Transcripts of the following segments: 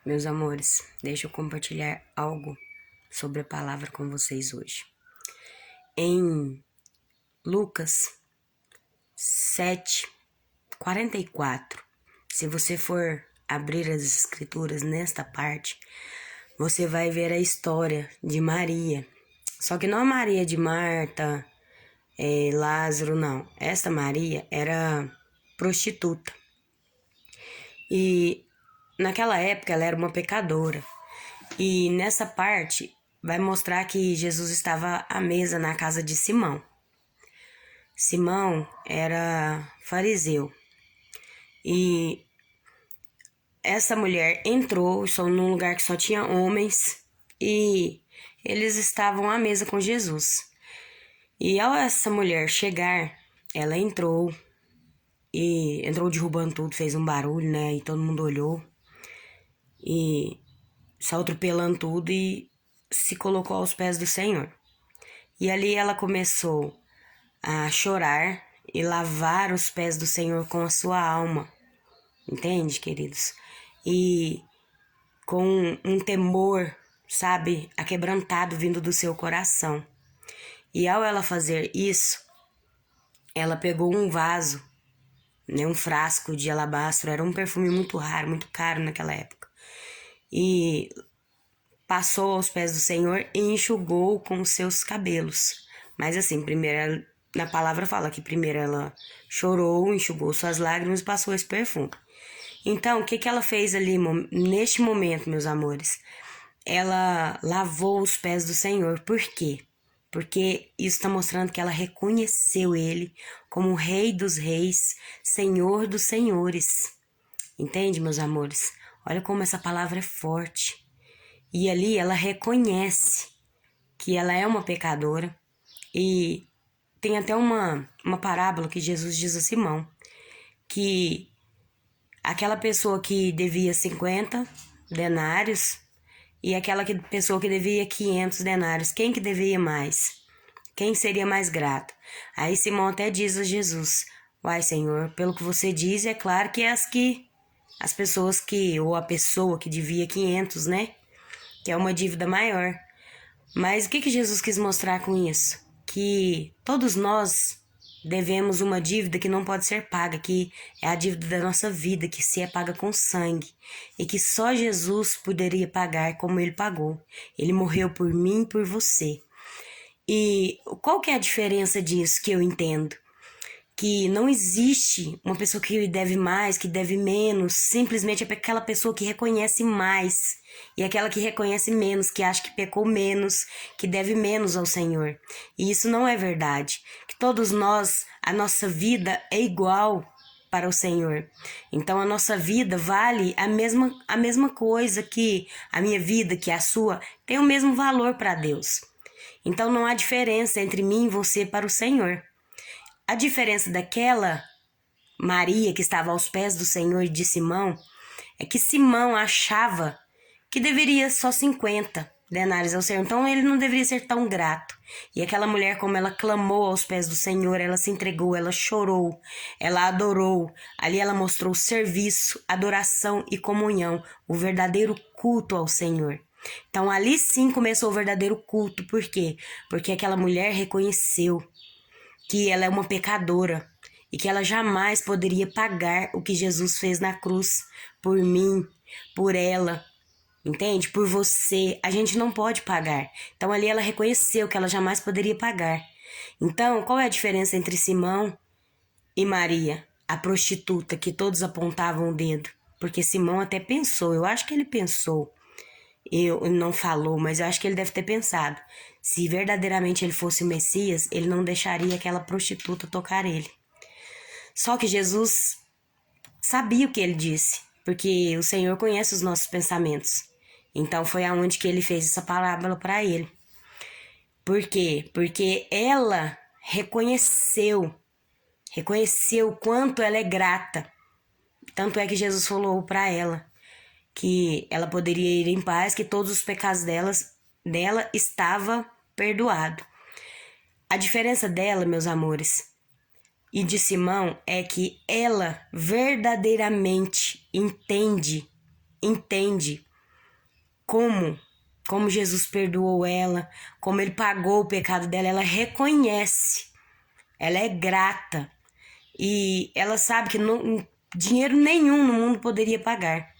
Meus amores, deixa eu compartilhar algo sobre a palavra com vocês hoje. Em Lucas 7:44, se você for abrir as escrituras nesta parte, você vai ver a história de Maria. Só que não a Maria de Marta, Lázaro, não. Esta Maria era prostituta. E naquela época ela era uma pecadora. E nessa parte vai mostrar que Jesus estava à mesa na casa de Simão. Simão era fariseu. E essa mulher entrou só num lugar que só tinha homens e eles estavam à mesa com Jesus. E ao essa mulher chegar, ela entrou derrubando tudo, fez um barulho, né? E todo mundo olhou e saiu atropelando tudo e se colocou aos pés do Senhor. E ali ela começou a chorar e lavar os pés do Senhor com a sua alma. Entende, queridos? E com um temor, sabe, aquebrantado vindo do seu coração. E ao ela fazer isso, ela pegou um vaso, né, um frasco de alabastro, era um perfume muito raro, muito caro naquela época. E passou aos pés do Senhor e enxugou com os seus cabelos. Mas assim, primeiro, na palavra fala que primeiro ela chorou, enxugou suas lágrimas e passou esse perfume. Então, o que ela fez ali neste momento, meus amores? Ela lavou os pés do Senhor. Por quê? Porque isso está mostrando que ela reconheceu Ele como Rei dos Reis, Senhor dos Senhores. Entende, meus amores? Olha como essa palavra é forte. E ali ela reconhece que ela é uma pecadora. E tem até uma parábola que Jesus diz a Simão, que aquela pessoa que devia 50 denários e aquela pessoa que devia 500 denários, quem que devia mais? Quem seria mais grato? Aí Simão até diz a Jesus: "Uai, Senhor, pelo que você diz, é claro que as pessoas que, ou a pessoa que devia 500, né? Que é uma dívida maior." Mas o que Jesus quis mostrar com isso? Que todos nós devemos uma dívida que não pode ser paga, que é a dívida da nossa vida, que se é paga com sangue, e que só Jesus poderia pagar como Ele pagou. Ele morreu por mim e por você. E qual que é a diferença disso que eu entendo? Que não existe uma pessoa que deve mais, que deve menos, simplesmente é aquela pessoa que reconhece mais e aquela que reconhece menos, que acha que pecou menos, que deve menos ao Senhor. E isso não é verdade. Que todos nós, a nossa vida é igual para o Senhor. Então a nossa vida vale a mesma coisa, que a minha vida, que a sua, tem o mesmo valor para Deus. Então não há diferença entre mim e você para o Senhor. A diferença daquela Maria que estava aos pés do Senhor e de Simão é que Simão achava que deveria só 50 denários ao Senhor, então ele não deveria ser tão grato. E aquela mulher, como ela clamou aos pés do Senhor, ela se entregou, ela chorou, ela adorou. Ali ela mostrou serviço, adoração e comunhão, o verdadeiro culto ao Senhor. Então ali sim começou o verdadeiro culto. Por quê? Porque aquela mulher reconheceu que ela é uma pecadora e que ela jamais poderia pagar o que Jesus fez na cruz por mim, por ela, entende? Por você. A gente não pode pagar. Então ali ela reconheceu que ela jamais poderia pagar. Então, qual é a diferença entre Simão e Maria, a prostituta que todos apontavam o dedo? Porque Simão até pensou, eu acho que ele pensou, ele não falou, mas eu acho que ele deve ter pensado. Se verdadeiramente ele fosse o Messias, ele não deixaria aquela prostituta tocar ele. Só que Jesus sabia o que ele disse, porque o Senhor conhece os nossos pensamentos. Então foi aonde que ele fez essa parábola para ele. Por quê? Porque ela reconheceu o quanto ela é grata. Tanto é que Jesus falou para ela que ela poderia ir em paz, que todos os pecados dela estava perdoado. A diferença dela, meus amores, e de Simão é que ela verdadeiramente entende como Jesus perdoou ela, como ele pagou o pecado dela, ela reconhece, ela é grata e ela sabe que dinheiro nenhum no mundo poderia pagar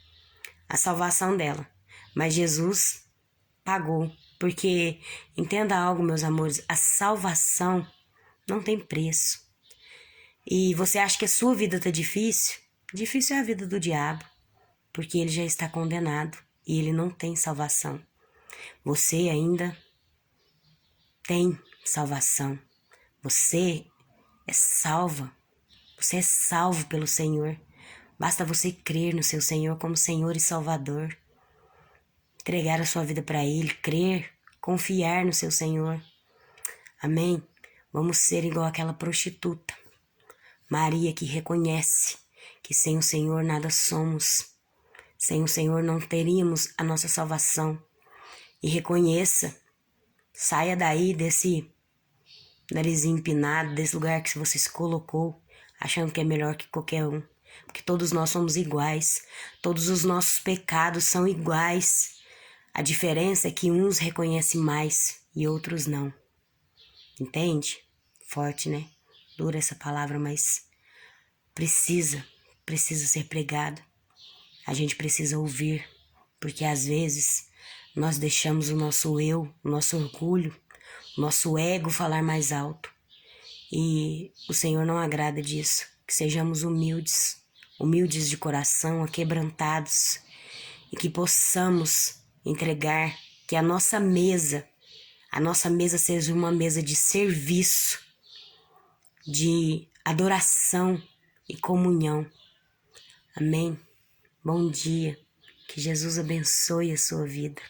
a salvação dela, mas Jesus pagou, porque entenda algo, meus amores, a salvação não tem preço. E você acha que a sua vida tá difícil? Difícil é a vida do diabo, porque ele já está condenado e ele não tem salvação. Você ainda tem salvação. Você é salva. Você é salvo pelo Senhor. Basta você crer no seu Senhor como Senhor e Salvador. Entregar a sua vida para Ele, crer, confiar no seu Senhor. Amém? Vamos ser igual aquela prostituta, Maria, que reconhece que sem o Senhor nada somos. Sem o Senhor não teríamos a nossa salvação. E reconheça, saia daí desse narizinho empinado, desse lugar que você se colocou, achando que é melhor que qualquer um. Porque todos nós somos iguais, todos os nossos pecados são iguais. A diferença é que uns reconhecem mais e outros não. Entende? Forte, né? Dura essa palavra, mas precisa ser pregada. A gente precisa ouvir, porque às vezes nós deixamos o nosso eu, o nosso orgulho, o nosso ego falar mais alto. E o Senhor não agrada disso. Que sejamos humildes de coração, aquebrantados, e que possamos entregar, que a nossa mesa seja uma mesa de serviço, de adoração e comunhão. Amém? Bom dia. Que Jesus abençoe a sua vida.